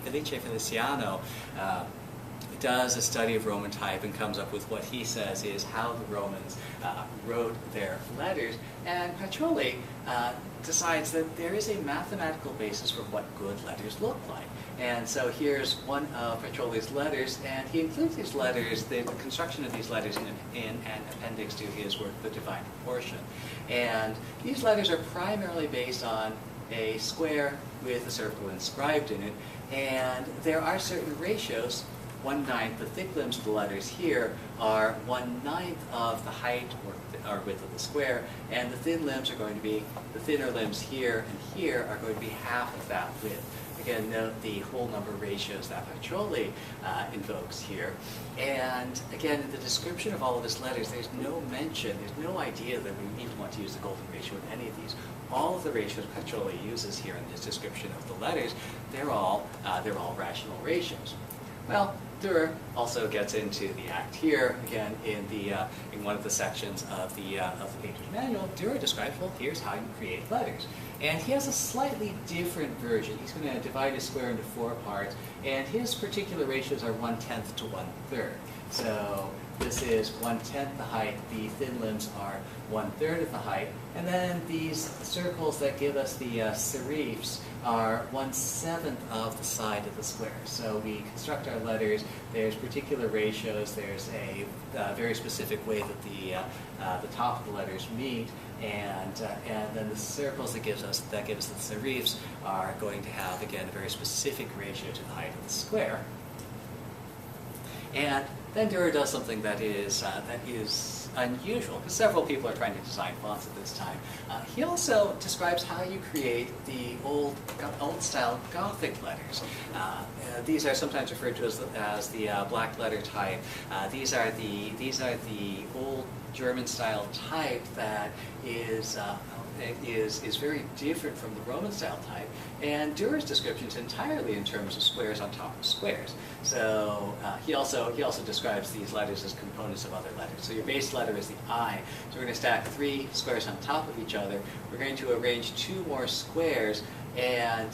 Felice Feliciano does a study of Roman type and comes up with what he says is how the Romans wrote their letters. And Pacioli decides that there is a mathematical basis for what good letters look like. And so here's one of Pacioli's letters, and he includes these letters, the construction of these letters in an appendix to his work, The Divine Proportion. And these letters are primarily based on a square with a circle inscribed in it, and there are certain ratios. 1/9, the thick limbs of the letters here are 1/9 of the height or width of the square, and the thin limbs are going to be, the thinner limbs here and here are going to be half of that width. Again, note the whole number ratios that Pacioli invokes here. And again, in the description of all of his letters, there's no mention, there's no idea that we even want to use the golden ratio in any of these. All of the ratios Pacioli uses here in his description of the letters, they're all rational ratios. Well, Dürer also gets into the act here again in one of the sections of the painter's manual. Dürer describes, well, here's how you create letters, and he has a slightly different version. He's going to divide his square into 4 parts, and his particular ratios are 1/10 to 1/3. So this is 1/10 the height. The thin limbs are 1/3 of the height, and then these circles that give us the serifs are 1/7 of the side of the square. So we construct our letters. There's particular ratios. There's a very specific way that the top of the letters meet, and then the circles that gives us the serifs are going to have again a very specific ratio to the height of the square. And then Dürer does something that is unusual, because several people are trying to design fonts at this time. He also describes how you create the old-style Gothic letters. These are sometimes referred to as the black letter type. These are the old German-style type that is very different from the Roman-style type, and Dürer's description is entirely in terms of squares on top of squares. So he also describes these letters as components of other letters. So your base letter is the I. So we're going to stack 3 squares on top of each other. We're going to arrange 2 more squares, and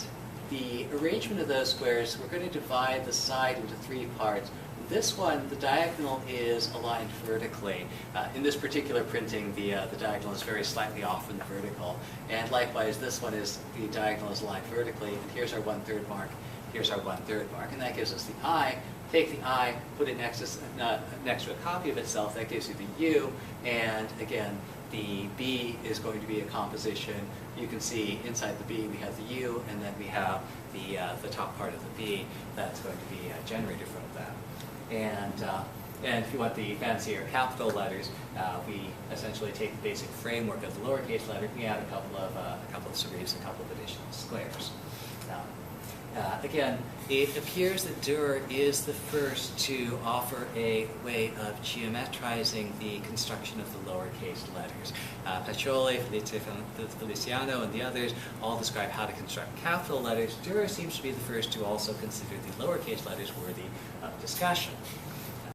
the arrangement of those squares, we're going to divide the side into 3 parts. This one, the diagonal is aligned vertically. In this particular printing, the diagonal is very slightly off from the vertical. And likewise, this one is, the diagonal is aligned vertically. And here's our 1/3 mark. Here's our 1/3 mark. And that gives us the I. Take the I, put it next to a copy of itself. That gives you the U. And again, the B is going to be a composition. You can see inside the B we have the U, and then we have the top part of the B that's going to be generated from that. And if you want the fancier capital letters, we essentially take the basic framework of the lowercase letter. We add a couple of serifs, a couple of additional squares. Again, it appears that Dürer is the first to offer a way of geometrizing the construction of the lowercase letters. Pacioli, Felice Feliciano, and the others all describe how to construct capital letters. Dürer seems to be the first to also consider the lowercase letters worthy of discussion.